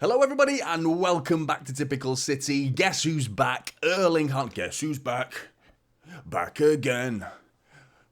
Hello everybody and welcome back to Typical City. Guess who's back? Erling Haaland. Guess who's back? Back again.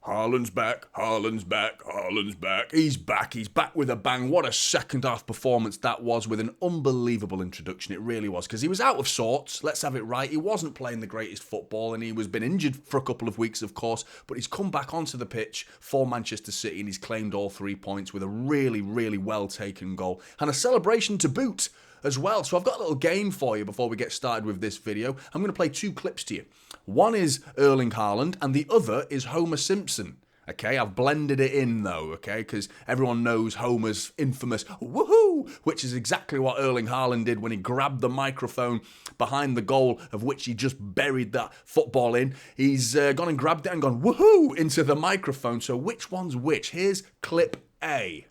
Haaland's back, Haaland's back, Haaland's back. He's back with a bang. What a second half performance that was with an unbelievable introduction. It really was, because he was out of sorts, let's have it right. He wasn't playing the greatest football and he was been injured for a couple of weeks, of course, but he's come back onto the pitch for Manchester City and he's claimed all 3 points with a really, really well taken goal and a celebration to boot as well. So I've got a little game for you before we get started with this video. I'm going to play 2 clips to you. One is Erling Haaland and the other is Homer Simpson. Okay, I've blended it in though, okay, because everyone knows Homer's infamous woohoo, which is exactly what Erling Haaland did when he grabbed the microphone behind the goal of which he just buried that football in. He's gone and grabbed it and gone woohoo into the microphone. So which one's which? Here's clip A.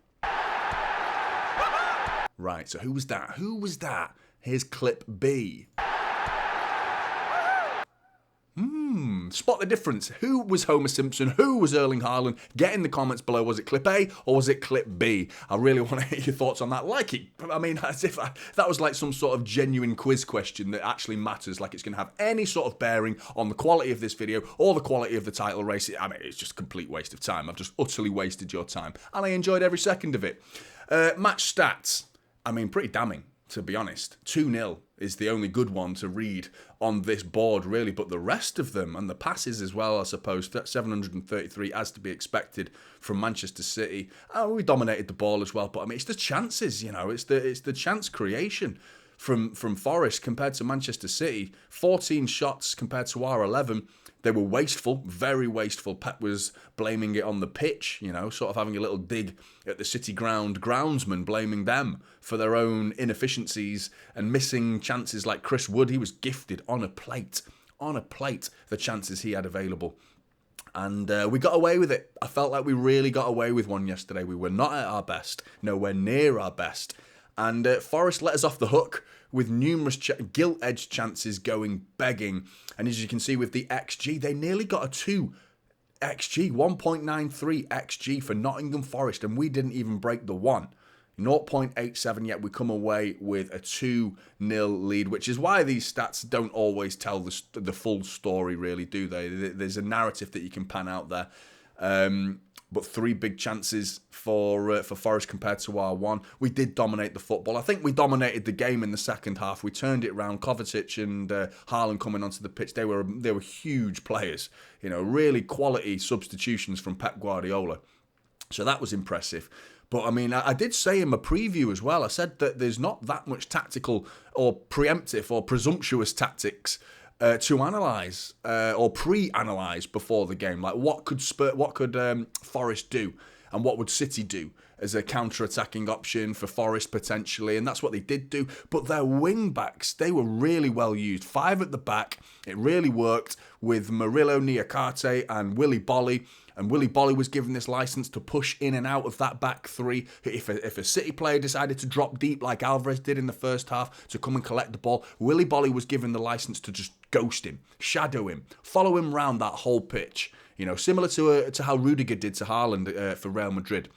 Right, so who was that? Who was that? Here's clip B. Spot the difference. Who was Homer Simpson? Who was Erling Haaland? Get in the comments below. Was it clip A or was it clip B? I really want to hear your thoughts on that. Like it. I mean, as if that was like some sort of genuine quiz question that actually matters, like it's going to have any sort of bearing on the quality of this video or the quality of the title race. I mean, it's just a complete waste of time. I've just utterly wasted your time. And I enjoyed every second of it. Match stats. I mean, pretty damning, to be honest. 2-0 is the only good one to read on this board, really. But the rest of them, and the passes as well, I suppose, 733 as to be expected from Manchester City. We dominated the ball as well. But, I mean, it's the chances, you know. It's the chance creation from Forest compared to Manchester City. 14 shots compared to our 11. They were wasteful, very wasteful. Pep was blaming it on the pitch, you know, sort of having a little dig at the City ground groundsman, blaming them for their own inefficiencies and missing chances like Chris Wood. He was gifted on a plate, the chances he had available. And we got away with it. I felt like we really got away with one yesterday. We were not at our best, nowhere near our best. And Forest let us off the hook with numerous gilt-edged chances going begging. And as you can see with the XG, they nearly got a 2 XG, 1.93 XG for Nottingham Forest, and we didn't even break the 1. 0.87, yet we come away with a 2-0 lead, which is why these stats don't always tell the full story, really, do they? There's a narrative that you can pan out there. But 3 big chances for Forest compared to our 1. We did dominate the football. I think we dominated the game in the second half. We turned it around. Kovacic and Haaland coming onto the pitch. They were huge players. You know, really quality substitutions from Pep Guardiola. So that was impressive. But, I mean, I did say in my preview as well, I said that there's not that much tactical or preemptive or presumptuous tactics to analyse or pre-analyse before the game. Like, what could Forest do and what would City do as a counter-attacking option for Forest potentially, and that's what they did do. But their wing-backs, they were really well used. 5 at the back, it really worked with Murillo, Niakate and Willy Bolly. And Willy Bolly was given this licence to push in and out of that back 3. If a City player decided to drop deep like Alvarez did in the first half to come and collect the ball, Willy Bolly was given the licence to just ghost him, shadow him, follow him round that whole pitch. You know, similar to how Rudiger did to Haaland for Real Madrid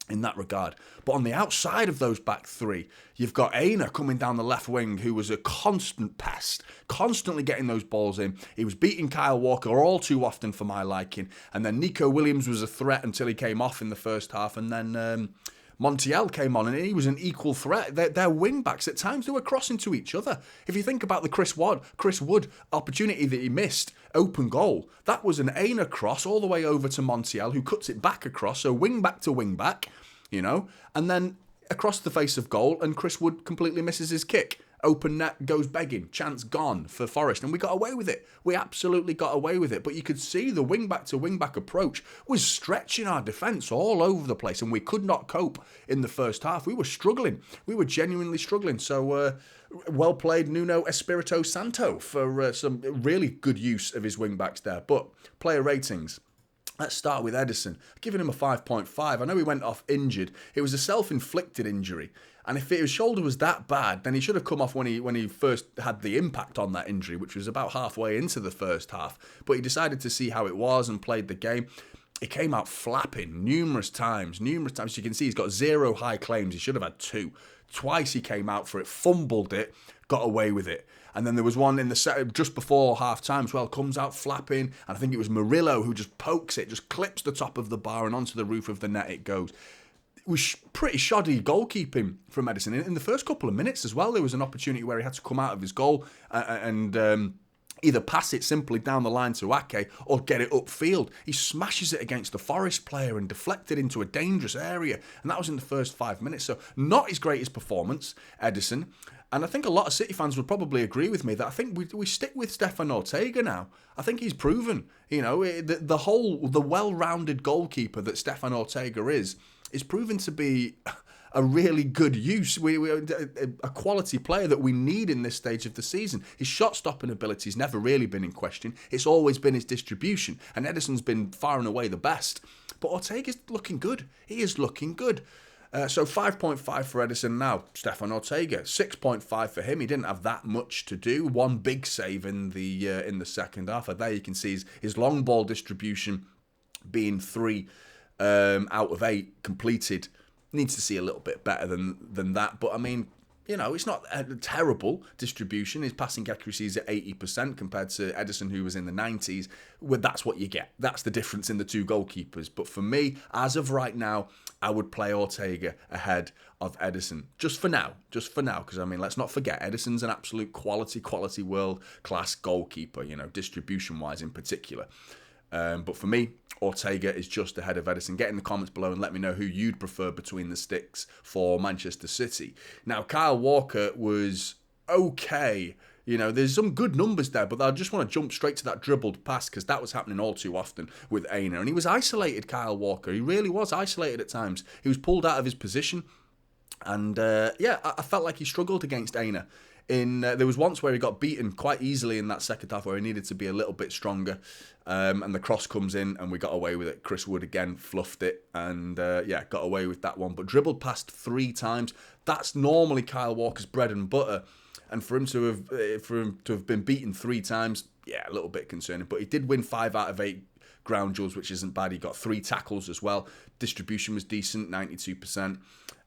in that regard. But on the outside of those back 3, you've got Aina coming down the left wing, who was a constant pest, constantly getting those balls in. He was beating Kyle Walker all too often for my liking. And then Nico Williams was a threat until he came off in the first half. And then Montiel came on and he was an equal threat. Their wing backs, at times they were crossing to each other. If you think about the Chris Wood opportunity that he missed, open goal, that was an Aina cross all the way over to Montiel, who cuts it back across, so wing back to wing back, you know, and then across the face of goal, and Chris Wood completely misses his kick. Open net, goes begging, chance gone for Forest, and we got away with it. We absolutely got away with it. But you could see the wing-back to wing-back approach was stretching our defence all over the place, and we could not cope in the first half. We were struggling. We were genuinely struggling. So, well played Nuno Espirito Santo for some really good use of his wing-backs there. But player ratings. Let's start with Ederson. Giving him a 5.5. I know he went off injured. It was a self-inflicted injury. And if his shoulder was that bad, then he should have come off when he first had the impact on that injury, which was about halfway into the first half. But he decided to see how it was and played the game. He came out flapping numerous times. You can see he's got 0 high claims. He should have had 2. Twice he came out for it, fumbled it, got away with it. And then there was one in the set just before half time as well, comes out flapping, and I think it was Murillo who just pokes it, just clips the top of the bar, and onto the roof of the net it goes. It was pretty shoddy goalkeeping from Ederson. In the first couple of minutes as well, there was an opportunity where he had to come out of his goal and either pass it simply down the line to Ake or get it upfield. He smashes it against the Forest player and deflected into a dangerous area. And that was in the first 5 minutes. So not his greatest performance, Ederson. And I think a lot of City fans would probably agree with me that I think we stick with Stefan Ortega now. I think he's proven, the well-rounded goalkeeper that Stefan Ortega is proven to be a really good use. A quality player that we need in this stage of the season. His shot-stopping ability's never really been in question. It's always been his distribution. And Ederson's been far and away the best. But Ortega's looking good. He is looking good. So 5.5 for Ederson now. Stefan Ortega, 6.5 for him. He didn't have that much to do. One big save in the second half. And there you can see his long ball distribution being 3 out of 8 completed. Needs to see a little bit better than that. But I mean, it's not a terrible distribution. His passing accuracy is at 80% compared to Ederson, who was in the 90s. Well, that's what you get. That's the difference in the two goalkeepers. But for me, as of right now, I would play Ortega ahead of Ederson. Just for now. Because, let's not forget, Ederson's an absolute quality world-class goalkeeper, distribution-wise in particular. But for me, Ortega is just ahead of Ederson. Get in the comments below and let me know who you'd prefer between the sticks for Manchester City. Now, Kyle Walker was okay. There's some good numbers there, but I just want to jump straight to that dribbled pass because that was happening all too often with Aina. And he was isolated, Kyle Walker. He really was isolated at times. He was pulled out of his position. And, I felt like he struggled against Aina. There was once where he got beaten quite easily in that second half where he needed to be a little bit stronger. And the cross comes in and we got away with it. Chris Wood again fluffed it and got away with that one. But dribbled past 3 times. That's normally Kyle Walker's bread and butter. And for him to have been beaten 3 times, a little bit concerning. But he did win 5 out of 8 ground duels, which isn't bad. He got 3 tackles as well. Distribution was decent, 92%.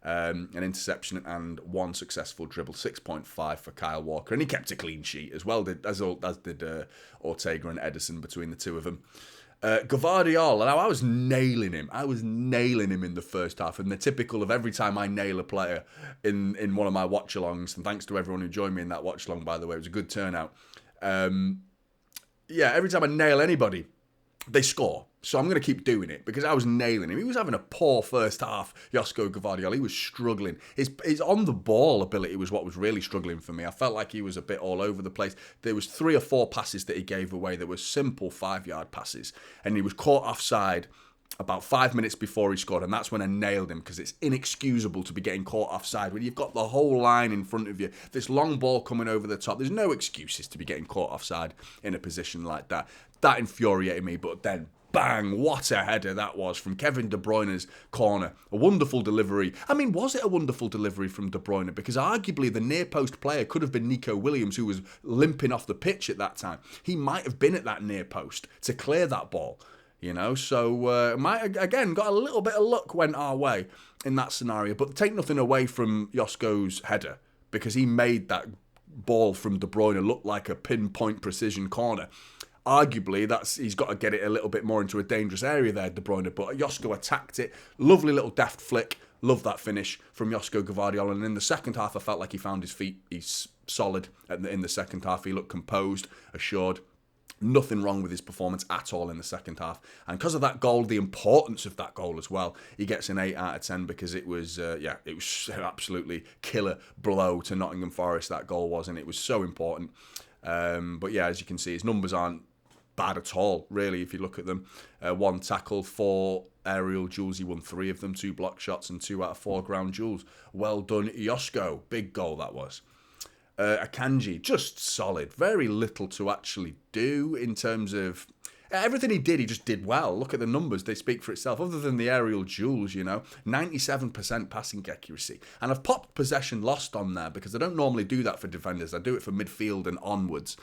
An interception and 1 successful dribble, 6.5 for Kyle Walker. And he kept a clean sheet as well, as did Ortega and Ederson between the two of them. Gvardiol, now I was nailing him. In the first half. And they're typical of every time I nail a player in one of my watch-alongs. And thanks to everyone who joined me in that watch-along, by the way. It was a good turnout. Every time I nail anybody, they score. So I'm going to keep doing it because I was nailing him. He was having a poor first half, Josko Gvardiol. He was struggling. His on-the-ball ability was what was really struggling for me. I felt like he was a bit all over the place. There was 3 or 4 passes that he gave away that were simple 5-yard passes. And he was caught offside about 5 minutes before he scored. And that's when I nailed him because it's inexcusable to be getting caught offside when you've got the whole line in front of you. This long ball coming over the top. There's no excuses to be getting caught offside in a position like that. That infuriated me, but then bang, what a header that was from Kevin De Bruyne's corner. A wonderful delivery. Was it a wonderful delivery from De Bruyne? Because arguably the near post player could have been Nico Williams, who was limping off the pitch at that time. He might have been at that near post to clear that ball. So again, got a little bit of luck went our way in that scenario. But take nothing away from Josko's header because he made that ball from De Bruyne look like a pinpoint precision corner. Arguably, he's got to get it a little bit more into a dangerous area there, De Bruyne. But Josko attacked it. Lovely little deft flick. Love that finish from Josko Gvardiol. And in the second half, I felt like he found his feet. He's solid in the second half. He looked composed, assured. Nothing wrong with his performance at all in the second half. And because of that goal, the importance of that goal as well, he gets an 8 out of 10 because it was an absolutely killer blow to Nottingham Forest, that goal was. And it was so important. But as you can see, his numbers aren't bad at all, really, if you look at them. 1 tackle, 4 aerial duels. He won 3 of them, 2 block shots and 2 out of 4 ground duels. Well done, Josko. Big goal that was. Akanji, just solid. Very little to actually do in terms of... Everything he just did well. Look at the numbers, they speak for itself. Other than the aerial duels, 97% passing accuracy. And I've popped possession lost on there because I don't normally do that for defenders. I do it for midfield and onwards.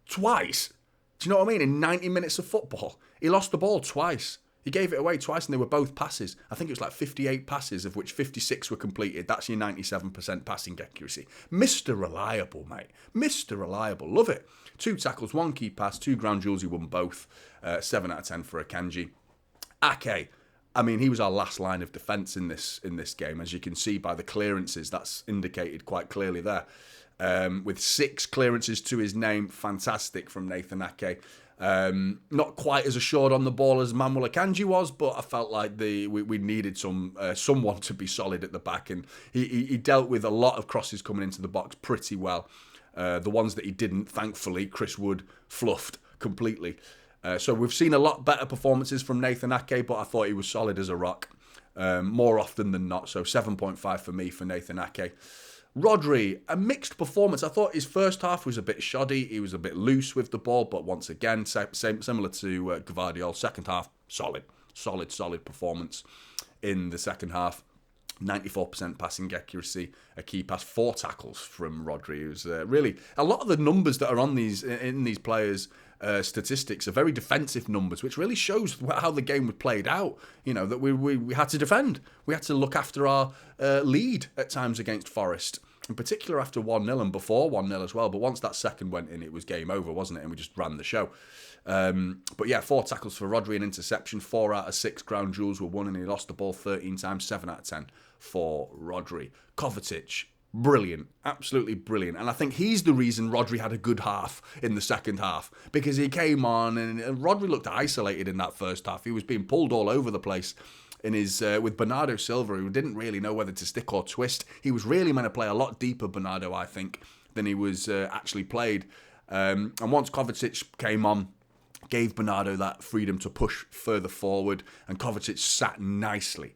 Twice. Do you know what I mean? In 90 minutes of football, he lost the ball twice. He gave it away twice and they were both passes. I think it was like 58 passes, of which 56 were completed. That's your 97% passing accuracy. Mr. Reliable, mate. Mr. Reliable. Love it. 2 tackles, 1 key pass, 2 ground duels. He won both. 7 out of 10 for Akanji. Ake. I mean, he was our last line of defence in this game. As you can see by the clearances, that's indicated quite clearly there. With 6 clearances to his name. Fantastic from Nathan Ake. Not quite as assured on the ball as Manuel Akanji was, but I felt like we needed someone to be solid at the back, and he dealt with a lot of crosses coming into the box pretty well. The ones that he didn't, thankfully, Chris Wood fluffed completely. So we've seen a lot better performances from Nathan Ake, but I thought he was solid as a rock more often than not. So 7.5 for me for Nathan Ake. Rodri, a mixed performance. I thought his first half was a bit shoddy. He was a bit loose with the ball, but once again, similar to Gvardiol. Second half, solid performance in the second half. 94% passing accuracy, a key pass, 4 tackles from Rodri. It was really a lot of the numbers that are on these players' statistics are very defensive numbers, which really shows how the game was played out. You know, that we had to defend. We had to look after our lead at times against Forest, in particular after 1-0 and before 1-0 as well. But once that second went in, it was game over, wasn't it? And we just ran the show. But yeah, 4 tackles for Rodri, an interception, 4 out of 6 ground duels were won, and he lost the ball 13 times, 7 out of 10 for Rodri. Kovacic, brilliant, absolutely brilliant. And I think he's the reason Rodri had a good half in the second half, because he came on and Rodri looked isolated in that first half. He was being pulled all over the place in his with Bernardo Silva, who didn't really know whether to stick or twist. He was really meant to play a lot deeper, Bernardo, I think, than he was actually played. And once Kovacic came on, gave Bernardo that freedom to push further forward, and Kovacic sat nicely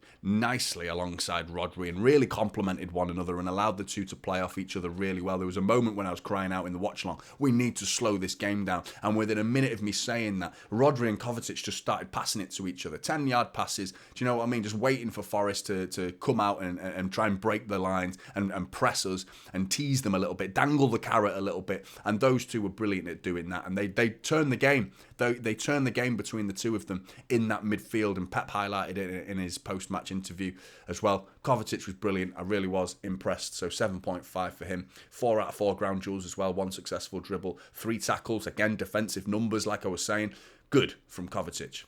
alongside Rodri and really complemented one another and allowed the two to play off each other really well. There was a moment when I was crying out in the watch-along, we need to slow this game down. And within a minute of me saying that, Rodri and Kovacic just started passing it to each other. 10-yard passes, do you know what I mean? Just waiting for Forest to come out and try and break the lines and press us and tease them a little bit, dangle the carrot a little bit. And those two were brilliant at doing that. And they turned the game. They turned the game between the two of them in that midfield, and Pep highlighted it in his post-match interview as well. Kovacic was brilliant. I really was impressed. So 7.5 for him. 4 out of 4 ground duels as well. 1 successful dribble. 3 tackles. Again, defensive numbers, like I was saying. Good from Kovacic.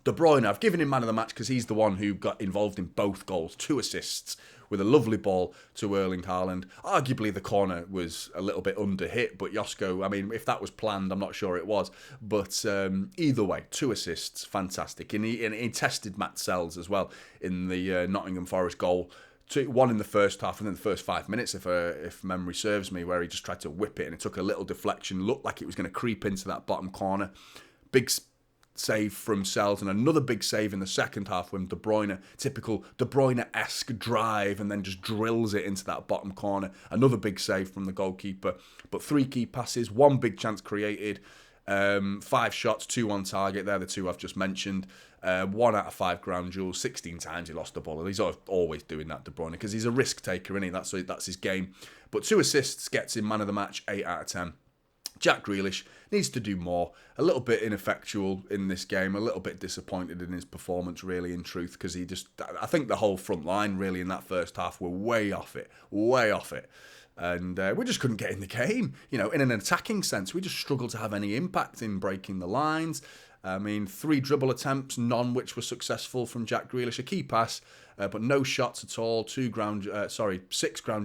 De Bruyne, I've given him man of the match because he's the one who got involved in both goals. 2 assists with a lovely ball to Erling Haaland. Arguably, the corner was a little bit under hit, but Josko, I mean, if that was planned, I'm not sure it was. But either way, 2 assists, fantastic. And he tested Matt Sells as well in the Nottingham Forest goal. 1 in the first half, and then the first 5 minutes, if memory serves me, where he just tried to whip it and it took a little deflection, looked like it was going to creep into that bottom corner. Big save from Sells, and another big save in the second half when De Bruyne, typical De Bruyne-esque drive, and then just drills it into that bottom corner. Another big save from the goalkeeper. But 3 key passes, 1 big chance created, 5 shots, 2 on target. They're the 2 I've just mentioned. 1 out of 5 ground duels, 16 times he lost the ball. He's always doing that, De Bruyne, because he's a risk taker, isn't he? That's his game. But 2 assists gets him man of the match, 8 out of 10. Jack Grealish needs to do more. A little bit ineffectual in this game. A little bit disappointed in his performance, really, in truth, because I think the whole front line, really, in that first half were way off it. And we just couldn't get in the game. You know, in an attacking sense, we just struggled to have any impact in breaking the lines. I mean, 3 dribble attempts, none which were successful from Jack Grealish. A key pass, but no shots at all. 6 ground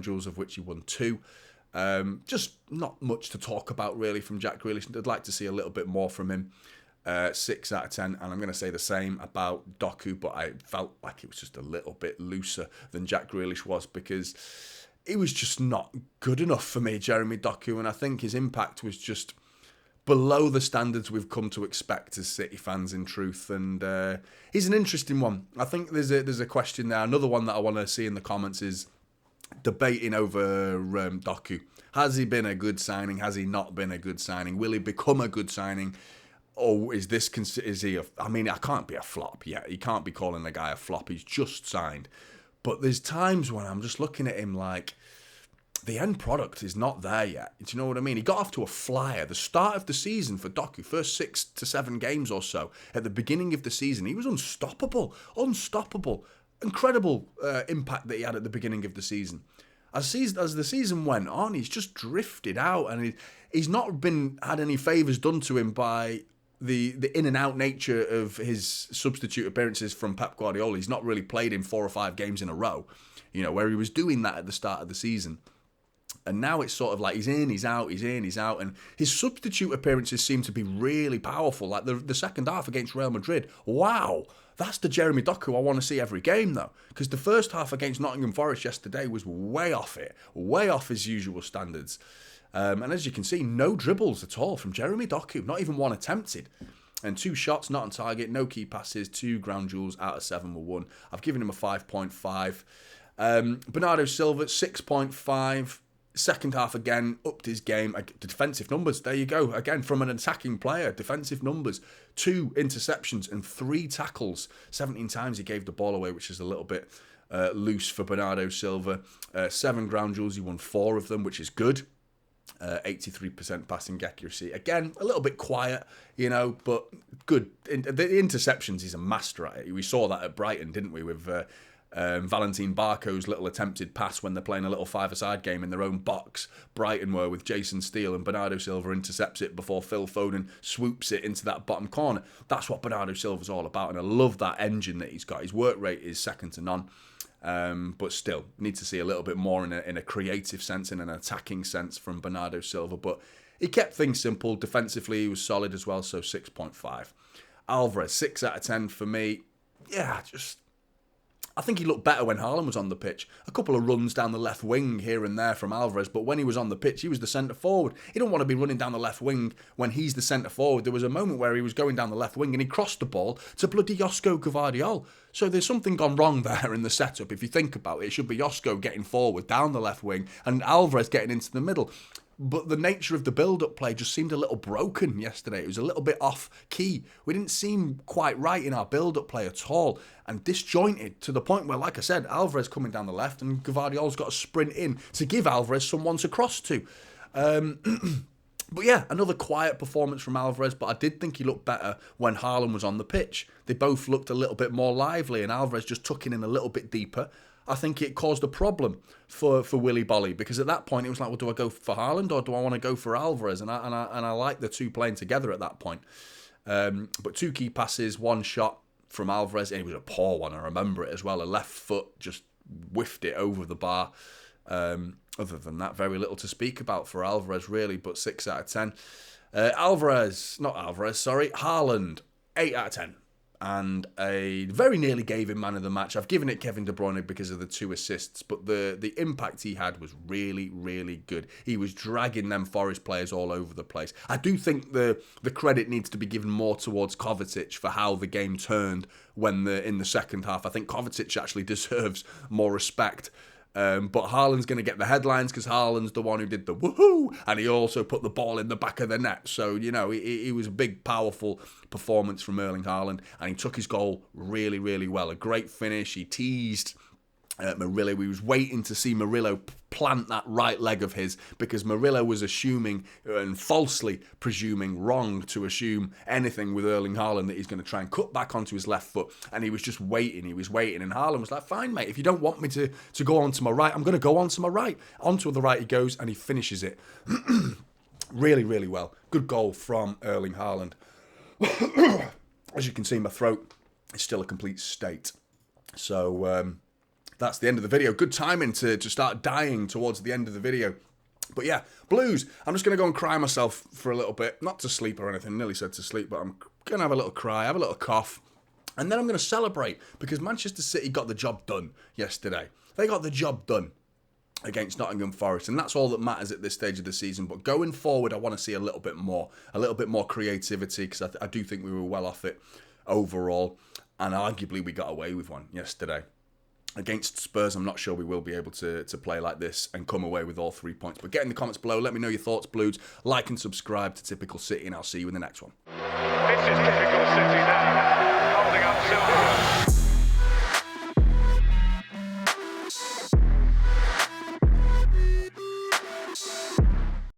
duels, of which he won 2. Just not much to talk about really from Jack Grealish. I'd like to see a little bit more from him. 6 out of 10, and I'm going to say the same about Doku, but I felt like it was just a little bit looser than Jack Grealish was, because he was just not good enough for me, Jeremy Doku, and I think his impact was just below the standards we've come to expect as City fans, in truth. And he's an interesting one. I think there's a question there. Another one that I want to see in the comments is debating over Doku. Has he been a good signing? Has he not been a good signing? Will he become a good signing? Or is he I can't be a flop yet. You can't be calling the guy a flop. He's just signed. But there's times when I'm just looking at him like, the end product is not there yet. Do you know what I mean? He got off to a flyer. The start of the season for Doku, first 6 to 7 games or so, at the beginning of the season, he was unstoppable. Unstoppable. Incredible impact that he had at the beginning of the season. As the season went on, he's just drifted out, and he's not had any favours done to him by the in and out nature of his substitute appearances from Pep Guardiola. He's not really played in 4 or 5 games in a row, where he was doing that at the start of the season. And now it's sort of like he's in, he's out, he's in, he's out. And his substitute appearances seem to be really powerful. Like the second half against Real Madrid. Wow. That's the Jeremy Doku I want to see every game, though. Because the first half against Nottingham Forest yesterday was way off it. Way off his usual standards. And as you can see, no dribbles at all from Jeremy Doku. Not even one attempted. And 2 shots not on target, no key passes, 2 ground duels out of 7 were won. I've given him a 5.5. Bernardo Silva, 6.5. Second half again, upped his game. The defensive numbers, there you go. Again, from an attacking player, defensive numbers. 2 interceptions and 3 tackles. 17 times he gave the ball away, which is a little bit loose for Bernardo Silva. 7 ground duels, he won 4 of them, which is good. 83% passing accuracy. Again, a little bit quiet, but good. The interceptions, he's a master at it. We saw that at Brighton, didn't we, with Valentin Barco's little attempted pass when they're playing a little 5-a-side game in their own box. Brighton were with Jason Steele, and Bernardo Silva intercepts it before Phil Foden swoops it into that bottom corner. That's what Bernardo Silva's all about, and I love that engine that he's got. His work rate is second to none. But still, need to see a little bit more in a creative sense, in an attacking sense from Bernardo Silva. But he kept things simple. Defensively, he was solid as well, so 6.5. Alvarez, 6 out of 10 for me. Yeah, I think he looked better when Haaland was on the pitch. A couple of runs down the left wing here and there from Alvarez, but when he was on the pitch, he was the centre forward. He don't want to be running down the left wing when he's the centre forward. There was a moment where he was going down the left wing and he crossed the ball to bloody Josko Gvardiol. So there's something gone wrong there in the setup. If you think about it, it should be Josko getting forward down the left wing and Alvarez getting into the middle. But the nature of the build-up play just seemed a little broken yesterday. It was a little bit off-key. We didn't seem quite right in our build-up play at all, and disjointed to the point where, like I said, Alvarez coming down the left and Gvardiol's got to sprint in to give Alvarez someone to cross to. But yeah, another quiet performance from Alvarez, but I did think he looked better when Haaland was on the pitch. They both looked a little bit more lively, and Alvarez just took in a little bit deeper. I think it caused a problem for Willy Bolly, because at that point it was like, well, do I go for Haaland or do I want to go for Alvarez? And I like the two playing together at that point. But 2 key passes, 1 shot from Alvarez, and it was a poor one. I remember it as well. A left foot just whiffed it over the bar. Other than that, very little to speak about for Alvarez really, but 6 out of 10. Haaland, 8 out of 10. And I very nearly gave him man of the match. I've given it Kevin De Bruyne because of the 2 assists, but the impact he had was really, really good. He was dragging them Forest players all over the place. I do think the credit needs to be given more towards Kovacic for how the game turned in the second half. I think Kovacic actually deserves more respect. But Haaland's going to get the headlines because Haaland's the one who did the woohoo, and he also put the ball in the back of the net. So, it was a big, powerful performance from Erling Haaland, and he took his goal really, really well. A great finish. He teased Murillo. We was waiting to see Murillo plant that right leg of his, because Murillo was assuming and falsely presuming wrong to assume anything with Erling Haaland, that he's going to try and cut back onto his left foot, and he was just waiting. He was waiting, and Haaland was like, fine mate, if you don't want me to go onto my right, I'm going to go onto my right. Onto the right he goes, and he finishes it really, really well. Good goal from Erling Haaland. As you can see, my throat is still a complete state. So that's the end of the video. Good timing to start dying towards the end of the video. But yeah, Blues. I'm just going to go and cry myself for a little bit. Not to sleep or anything. Nearly said to sleep, but I'm going to have a little cry, have a little cough. And then I'm going to celebrate, because Manchester City got the job done yesterday. They got the job done against Nottingham Forest, and that's all that matters at this stage of the season. But going forward, I want to see a little bit more creativity, because I do think we were well off it overall, and arguably we got away with one yesterday. Against Spurs, I'm not sure we will be able to play like this and come away with all 3 points. But get in the comments below, let me know your thoughts, Blues. Like and subscribe to Typical City, and I'll see you in the next one. This is Typical City now, holding up Silva.